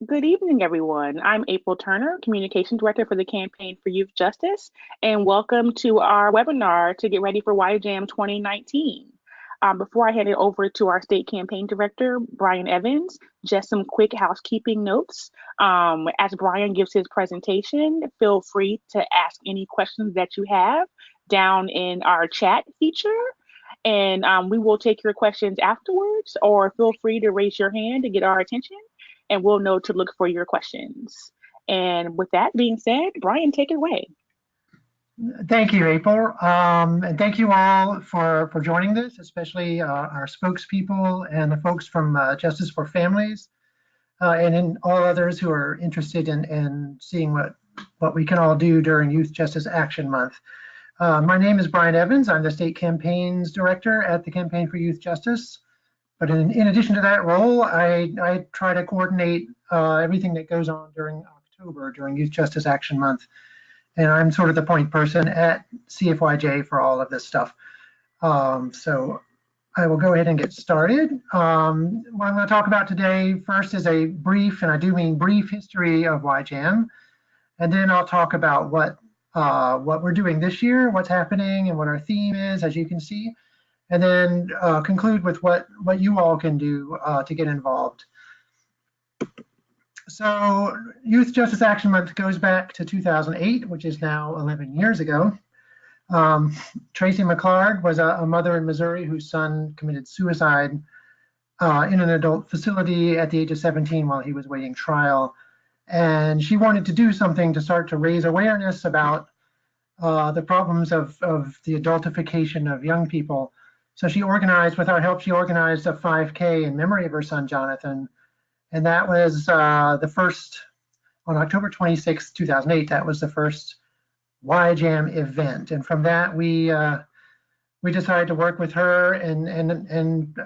Good evening, everyone. I'm April Turner, Communication Director for the Campaign for Youth Justice, and welcome to our webinar to get ready for YJAM 2019. Before I hand it over to our State Campaign Director, Brian Evans, just some quick housekeeping notes. As Brian gives his presentation, feel free to ask any questions that you have down in our chat feature. And we will take your questions afterwards, or feel free to raise your hand to get our attention and we'll know to look for your questions. And with that being said, Brian, take it away. Thank you, April. And thank you all for joining this, especially our spokespeople and the folks from Justice for Families, and in all others who are interested in seeing what we can all do during Youth Justice Action Month. My name is Brian Evans. I'm the State Campaigns Director at the Campaign for Youth Justice. But in addition to that role, I try to coordinate everything that goes on during October, during Youth Justice Action Month. And I'm sort of the point person at CFYJ for all of this stuff. So I will go ahead and get started. What I'm going to talk about today first is a brief, and I do mean brief, history of YJAM. And then I'll talk about what we're doing this year, what's happening, and what our theme is, as you can see. And then conclude with what you all can do to get involved. So Youth Justice Action Month goes back to 2008, which is now 11 years ago. Tracy McClard was a mother in Missouri whose son committed suicide in an adult facility at the age of 17 while he was waiting trial. And she wanted to do something to start to raise awareness about the problems of the adultification of young people. So she organized, with our help, she organized a 5K in memory of her son, Jonathan. And that was the first, on October 26, 2008, that was the first YJAM event. And from that, we decided to work with her and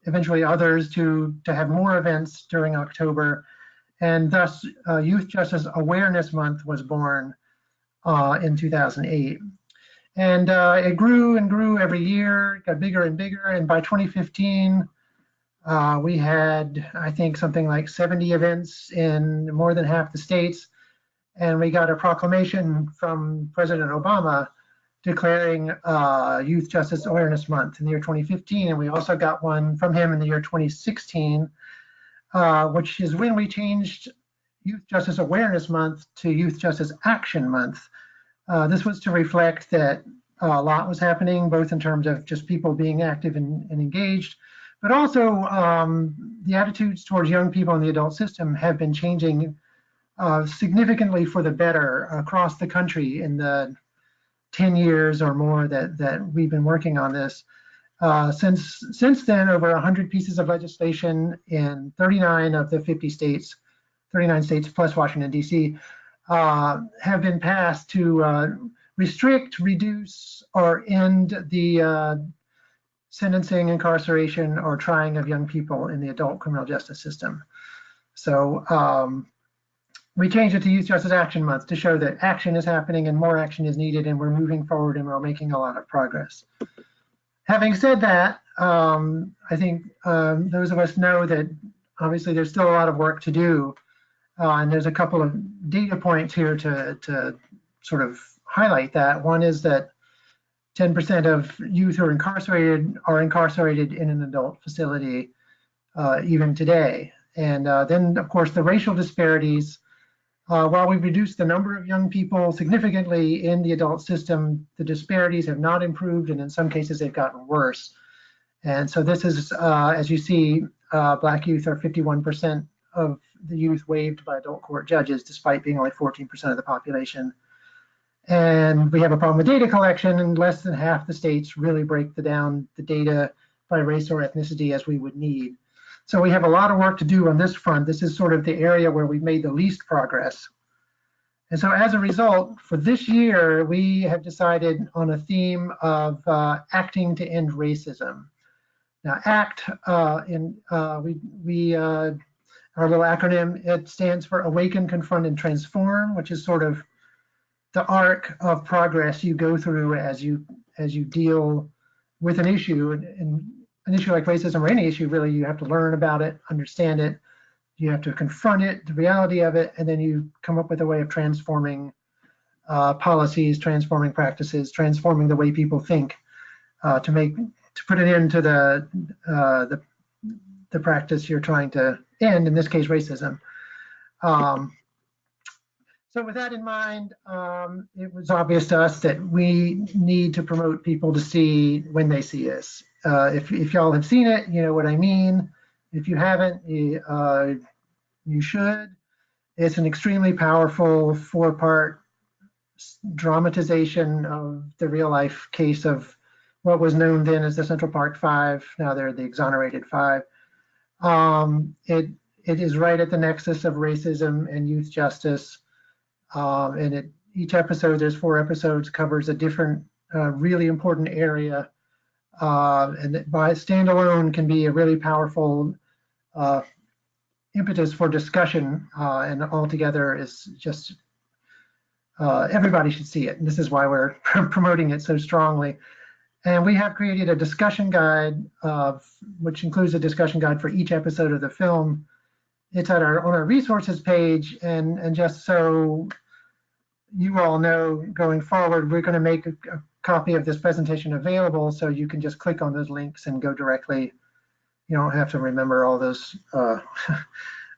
eventually others to have more events during October. And thus, Youth Justice Awareness Month was born in 2008. And it grew and grew every year, got bigger and bigger. And by 2015, we had, I think, something like 70 events in more than half the states. And we got a proclamation from President Obama declaring Youth Justice Awareness Month in the year 2015. And we also got one from him in the year 2016, which is when we changed Youth Justice Awareness Month to Youth Justice Action Month. This was to reflect that a lot was happening, both in terms of just people being active and engaged, but also the attitudes towards young people in the adult system have been changing significantly for the better across the country in the 10 years or more that we've been working on this. Since then, over 100 pieces of legislation in 39 of the 50 states, 39 states plus Washington, D.C., have been passed to restrict, reduce, or end the sentencing, incarceration, or trying of young people in the adult criminal justice system. So we changed it to Youth Justice Action Month to show that action is happening and more action is needed, and we're moving forward and we're making a lot of progress. Having said that, I think those of us know that obviously there's still a lot of work to do. And there's a couple of data points here to sort of highlight that. One is that 10% of youth who are incarcerated in an adult facility even today. And then, of course, the racial disparities. While we've reduced the number of young people significantly in the adult system, the disparities have not improved, and in some cases they've gotten worse. And so this is, as you see, Black youth are 51% of the youth waived by adult court judges, despite being only 14% of the population. And we have a problem with data collection, and less than half the states really break down the data by race or ethnicity as we would need. So we have a lot of work to do on this front. This is sort of the area where we've made the least progress. And so as a result, for this year, we have decided on a theme of acting to end racism. Now, ACT, our little acronym, it stands for Awaken, Confront, and Transform, which is sort of the arc of progress you go through as you deal with an issue. And an issue like racism, or any issue really, you have to learn about it, understand it. you have to confront it, the reality of it, and then you come up with a way of transforming policies, transforming practices, transforming the way people think to put an end to the practice you're trying to end, in this case, racism. So with that in mind, it was obvious to us that we need to promote people to see when they see us. If y'all have seen it, you know what I mean. If you haven't, you should. It's an extremely powerful 4-part dramatization of the real life case of what was known then as the Central Park Five. Now they're the Exonerated Five. It is right at the nexus of racism and youth justice. And each episode, there's 4 episodes, covers a different really important area. And by standalone can be a really powerful impetus for discussion, and altogether is just everybody should see it. And this is why we're promoting it so strongly. And we have created a discussion guide, which includes a discussion guide for each episode of the film. It's on our resources page, and just so you all know, going forward, we're going to make a copy of this presentation available, so you can just click on those links and go directly. You don't have to remember all those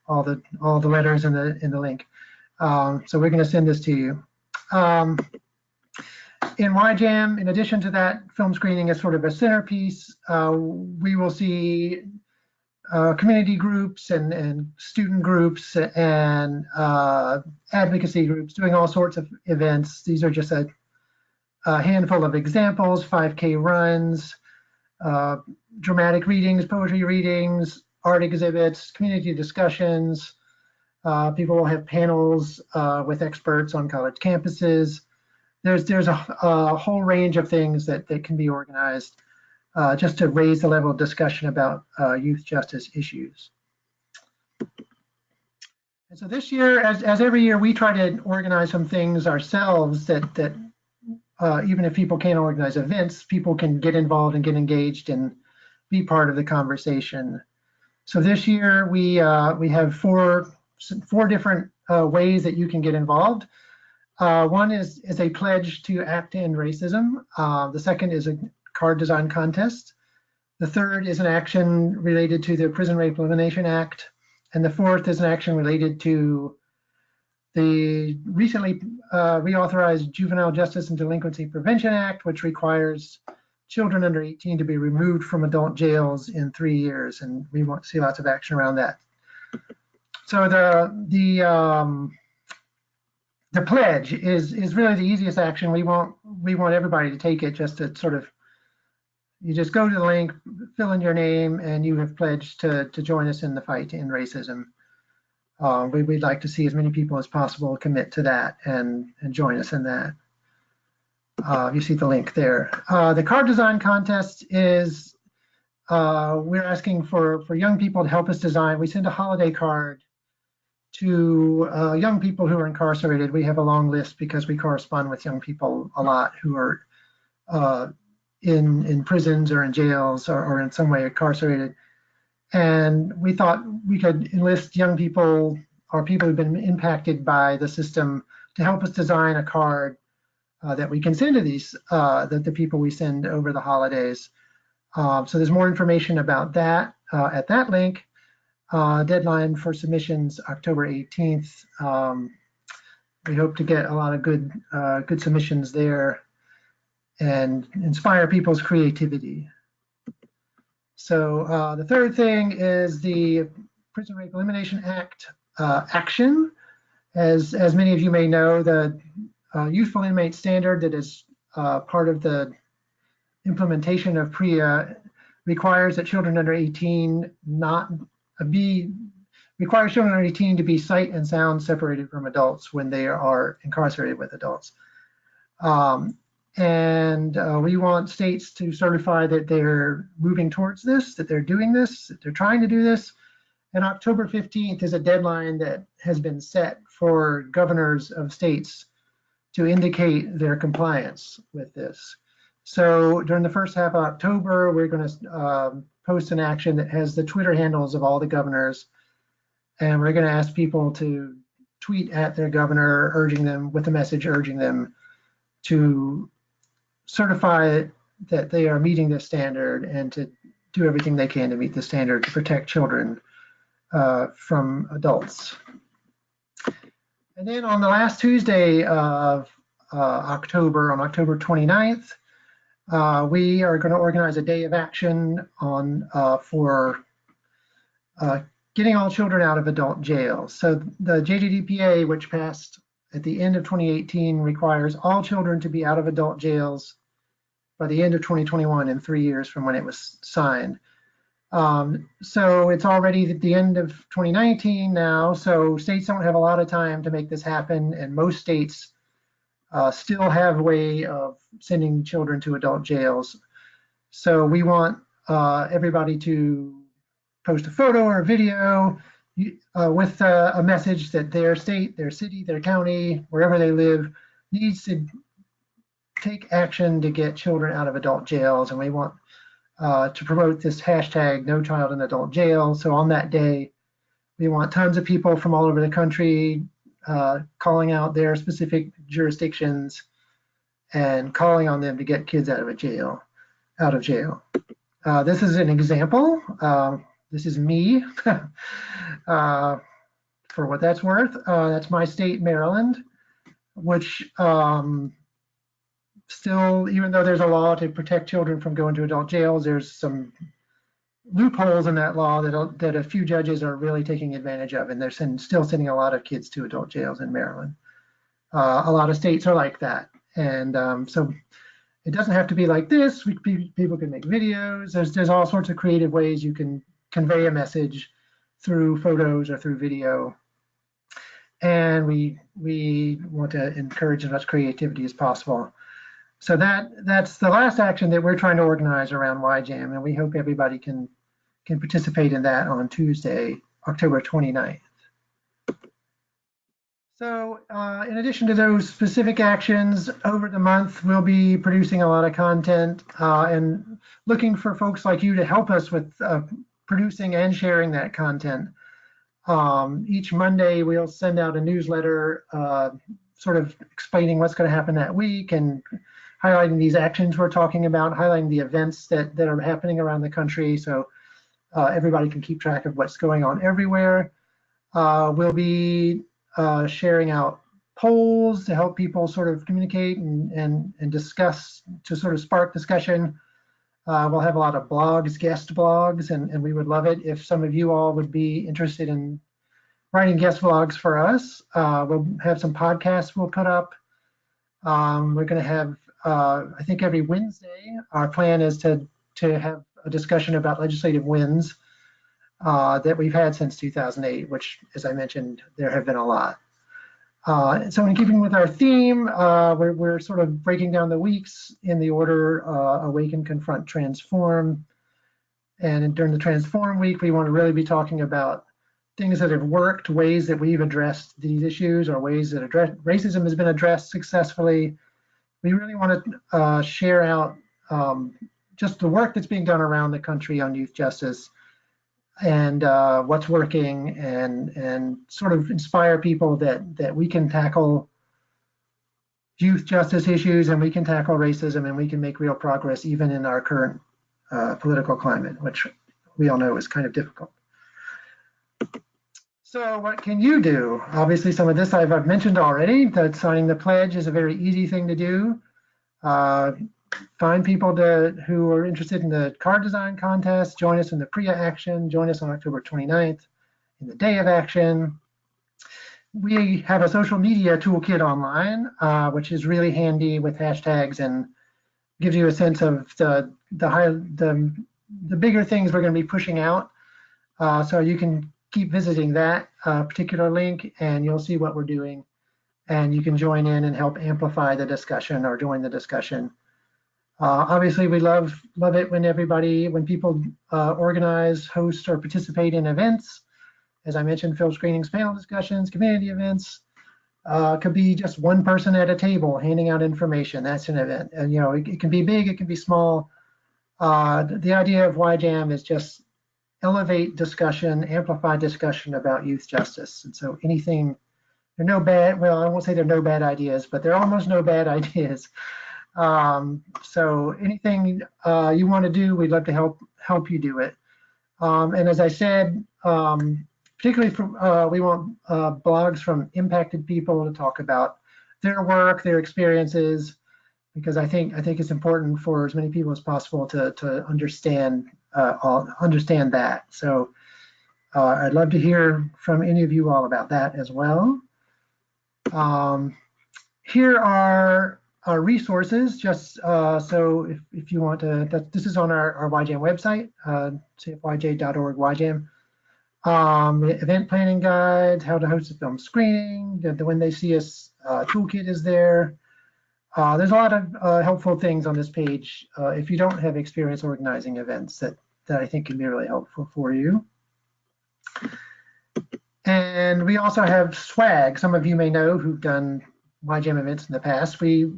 all the letters in the link. So we're going to send this to you. In YJAM, in addition to that film screening as sort of a centerpiece, we will see community groups and student groups and advocacy groups doing all sorts of events. These are just a handful of examples: 5K runs, dramatic readings, poetry readings, art exhibits, community discussions. People will have panels with experts on college campuses. There's a whole range of things that can be organized just to raise the level of discussion about youth justice issues. And so this year, as every year, we try to organize some things ourselves that even if people can't organize events, people can get involved and get engaged and be part of the conversation. So this year we have four different ways that you can get involved. One is a pledge to act to end racism. The second is a card design contest. The third is an action related to the Prison Rape Elimination Act. And the fourth is an action related to the recently reauthorized Juvenile Justice and Delinquency Prevention Act, which requires children under 18 to be removed from adult jails in 3 years. And we want to see lots of action around that. So the pledge is really the easiest action. We want everybody to take it, just to sort of, you just go to the link, fill in your name, and you have pledged to join us in the fight to end racism. We'd like to see as many people as possible commit to that and join us in that. You see the link there. The card design contest is, we're asking for young people to help us design. We send a holiday card to young people who are incarcerated. We have a long list because we correspond with young people a lot who are in prisons or in jails or in some way incarcerated. And we thought we could enlist young people or people who've been impacted by the system to help us design a card that we can send to these, the people we send over the holidays. So there's more information about that at that link. Deadline for submissions October 18th. We hope to get a lot of good submissions there and inspire people's creativity. So the third thing is the Prison Rape Elimination Act action. As many of you may know, the Youthful Inmate Standard that is part of the implementation of PREA requires that children under 18 requires children under 18 to be sight and sound separated from adults when they are incarcerated with adults. We want states to certify that they're moving towards this, that they're doing this, that they're trying to do this. And October 15th is a deadline that has been set for governors of states to indicate their compliance with this. So during the first half of October, we're going to post an action that has the Twitter handles of all the governors. and we're going to ask people to tweet at their governor, urging them with a message, urging them to certify that they are meeting this standard and to do everything they can to meet the standard to protect children from adults. And then on the last Tuesday of October, on October 29th, we are going to organize a day of action on for getting all children out of adult jail. So the JJDPA, which passed at the end of 2018, requires all children to be out of adult jails by the end of 2021, in 3 years from when it was signed. So it's already at the end of 2019 now, so states don't have a lot of time to make this happen, and most states still have a way of sending children to adult jails. So we want everybody to post a photo or a video with a message that their state, their city, their county, wherever they live, needs to take action to get children out of adult jails. And we want to promote this hashtag, No Child in Adult Jail. So on that day, we want tons of people from all over the country calling out their specific jurisdictions and calling on them to get kids out of jail. This is an example. This is me, for what that's worth. That's my state, Maryland, which still, even though there's a law to protect children from going to adult jails, there's some loopholes in that law that a few judges are really taking advantage of, and they're still sending a lot of kids to adult jails in Maryland. A lot of states are like that, and so it doesn't have to be like this. People can make videos. There's all sorts of creative ways you can convey a message through photos or through video, and we want to encourage as much creativity as possible. So that's the last action that we're trying to organize around YJAM, and we hope everybody can participate in that on Tuesday, October 29th. So in addition to those specific actions, over the month, we'll be producing a lot of content and looking for folks like you to help us with producing and sharing that content. Each Monday, we'll send out a newsletter sort of explaining what's going to happen that week and highlighting these actions we're talking about, highlighting the events that are happening around the country, so everybody can keep track of what's going on everywhere. We'll be sharing out polls to help people sort of communicate and discuss, to sort of spark discussion. We'll have a lot of blogs, guest blogs, and we would love it if some of you all would be interested in writing guest blogs for us. We'll have some podcasts we'll put up. We're going to have, I think every Wednesday, our plan is to have a discussion about legislative wins that we've had since 2008, which, as I mentioned, there have been a lot. So in keeping with our theme, we're sort of breaking down the weeks in the order Awaken, Confront, Transform. And during the Transform week, we want to really be talking about things that have worked, ways that we've addressed these issues, or ways that racism has been addressed successfully. We really want to share out just the work that's being done around the country on youth justice and what's working, and sort of inspire people that we can tackle youth justice issues, and we can tackle racism, and we can make real progress even in our current political climate, which we all know is kind of difficult. So what can you do? Obviously, some of this I've mentioned already, that signing the pledge is a very easy thing to do. Find people who are interested in the card design contest, join us in the PRIA action, join us on October 29th in the Day of Action. We have a social media toolkit online, which is really handy with hashtags and gives you a sense of the bigger things we're going to be pushing out. So you can keep visiting that particular link, and you'll see what we're doing. And you can join in and help amplify the discussion or join the discussion. Obviously, we love it when people organize, host, or participate in events. As I mentioned, film screenings, panel discussions, community events. Could be just one person at a table handing out information. That's an event. And it can be big, it can be small. The idea of YJAM is just elevate discussion, amplify discussion about youth justice. And so anything, there are no bad, well, I won't say there are no bad ideas, but there are almost no bad ideas. So anything you want to do, we'd love to help you do it. And as I said, particularly from, we want blogs from impacted people to talk about their work, their experiences, because I think it's important for as many people as possible to understand that. So I'd love to hear from any of you all about that as well. Here are our resources, just so if you want to, this is on our YJAM website, cfyj.org YJAM. Event planning guide, how to host a film screening, the When They See Us toolkit is there. There's a lot of helpful things on this page if you don't have experience organizing events that I think can be really helpful for you. And we also have swag. Some of you may know who've done YJAM events in the past. We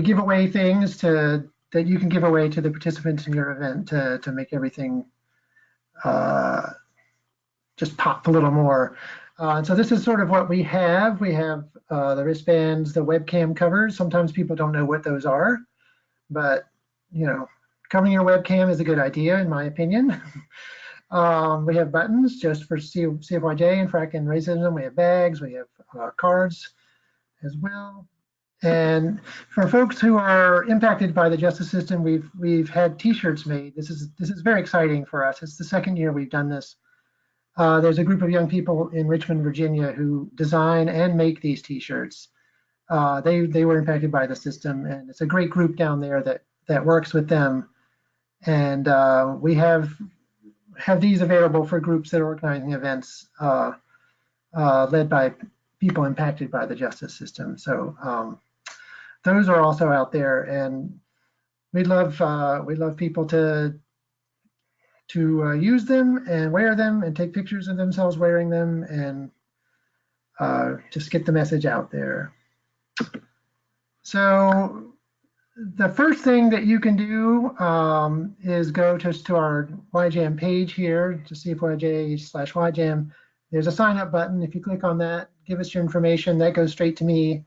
give away things that you can give away to the participants in your event to make everything just pop a little more. So this is sort of what we have. We have the wristbands, the webcam covers. Sometimes people don't know what those are, but covering your webcam is a good idea, in my opinion. We have buttons just for CFYJ and Frack and Racism. We have bags. We have cards as well. And for folks who are impacted by the justice system, we've had T-shirts made. This is very exciting for us. It's the second year we've done this. There's a group of young people in Richmond, Virginia, who design and make these T-shirts. They were impacted by the system, and it's a great group down there that works with them. And we have these available for groups that are organizing events led by people impacted by the justice system. So those are also out there, and we'd love people to use them and wear them and take pictures of themselves wearing them and just get the message out there. So the first thing that you can do is go just to our YJAM page here, to CFYJ/YJAM. There's a sign up button. If you click on that, give us your information, that goes straight to me,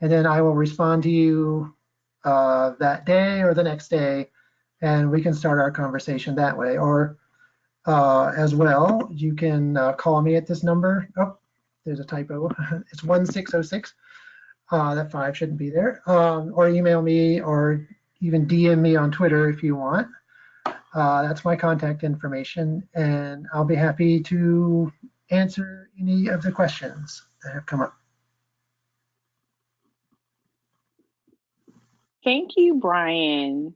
and then I will respond to you that day or the next day, and we can start our conversation that way. Or as well, you can call me at this number. Oh, there's a typo. It's 1606. That 5 shouldn't be there. Or email me, or even DM me on Twitter if you want. That's my contact information, and I'll be happy to answer any of the questions that have come up. Thank you, Brian.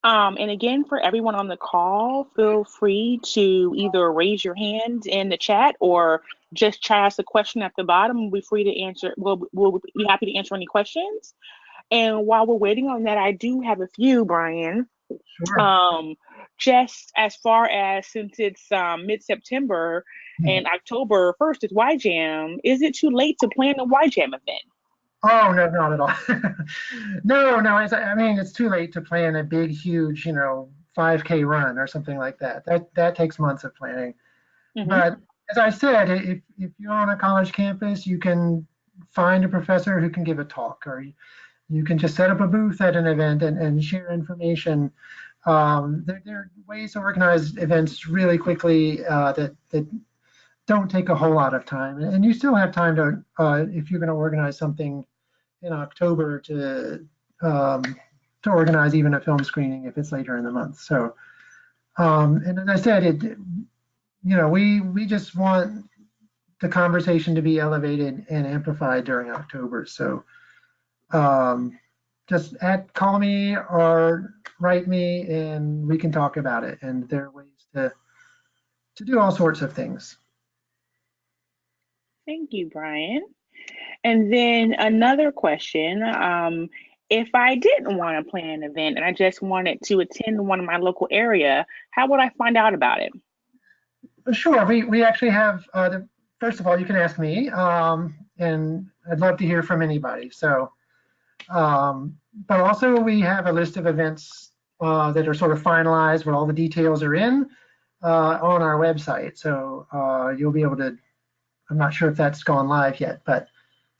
And again, for everyone on the call, feel free to either raise your hand in the chat or just try to ask a question at the bottom. We'll be free to answer. We'll be happy to answer any questions. And while we're waiting on that, I do have a few, Brian. Sure. Just as far as, since it's mid-September and October 1st is YJAM, is it too late to plan a YJAM event? Oh, no, not at all. No, I mean, it's too late to plan a big, huge, 5K run or something like that. That takes months of planning. Mm-hmm. But as I said, if you're on a college campus, you can find a professor who can give a talk, or you can just set up a booth at an event and share information. There are ways to organize events really quickly that don't take a whole lot of time. And you still have time to, if you're going to organize something in October, to organize even a film screening if it's later in the month. So, and as I said, we just want the conversation to be elevated and amplified during October. So just call me or write me and we can talk about it. And there are ways to do all sorts of things. Thank you, Brian. And then another question, if I didn't want to plan an event and I just wanted to attend one in my local area, how would I find out about it? Sure, we actually have, first of all, you can ask me, and I'd love to hear from anybody. So, but also we have a list of events that are sort of finalized, where all the details are in. on our website. So you'll be able to, I'm not sure if that's gone live yet, but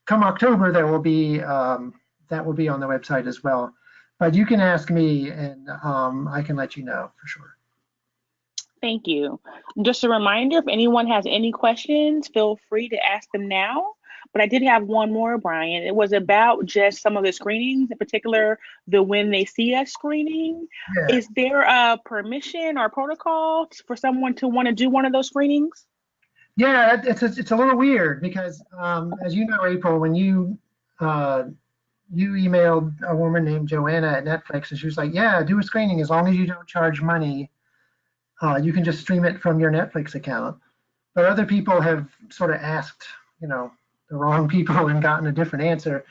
come October, that will be on the website as well. But you can ask me and I can let you know for sure. Thank you. Just a reminder, if anyone has any questions, feel free to ask them now. But I did have one more, Brian. It was about just some of the screenings, in particular, the When They See Us screening. Yeah. Is there a permission or protocol for someone to want to do one of those screenings? Yeah, it's a little weird because, as you know, April, when uh, you emailed a woman named Joanna at Netflix, and she was like, "Yeah, do a screening as long as you don't charge money. You can just stream it from your Netflix account." But other people have sort of asked, you know, the wrong people and gotten a different answer.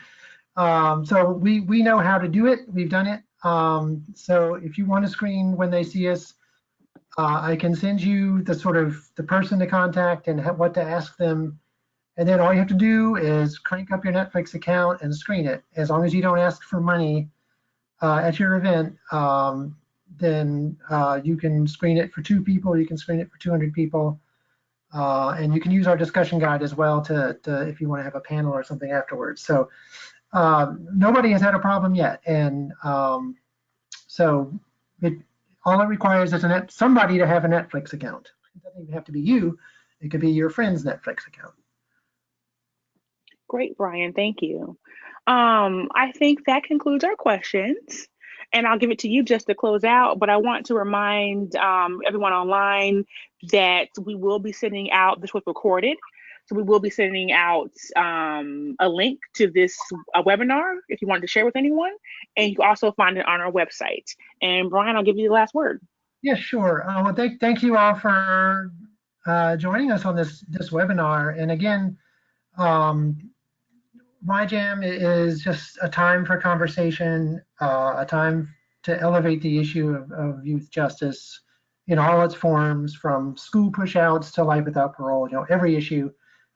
So we know how to do it. We've done it. So if you want to screen When They See Us, I can send you the sort of the person to contact and what to ask them. And then all you have to do is crank up your Netflix account and screen it. As long as you don't ask for money at your event, then you can screen it for 2 people. You can screen it for 200 people. And you can use our discussion guide as well to if you want to have a panel or something afterwards. So nobody has had a problem yet. And so it, all it requires is somebody to have a Netflix account. It doesn't even have to be you. It could be your friend's Netflix account. Great, Brian. Thank you. I think that concludes our questions. And I'll give it to you just to close out. But I want to remind everyone online that we will be sending out, this was recorded. So we will be sending out a link to this webinar if you want to share with anyone. And you can also find it on our website. And Brian, I'll give you the last word. Yeah, sure. Well, thank you all for joining us on this webinar. And again, YJAM is just a time for conversation, a time to elevate the issue of youth justice in all its forms, from school pushouts to life without parole. You know, every issue.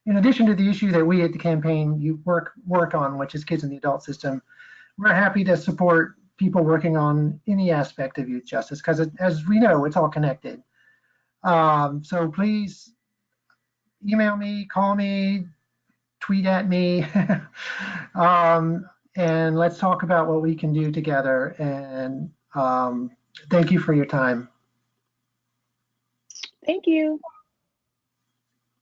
In addition to the issue that we at the campaign you work on, which is kids in the adult system, we're happy to support people working on any aspect of youth justice because, as we know, it's all connected. So please email me, call me, tweet at me, and let's talk about what we can do together. And thank you for your time. Thank you.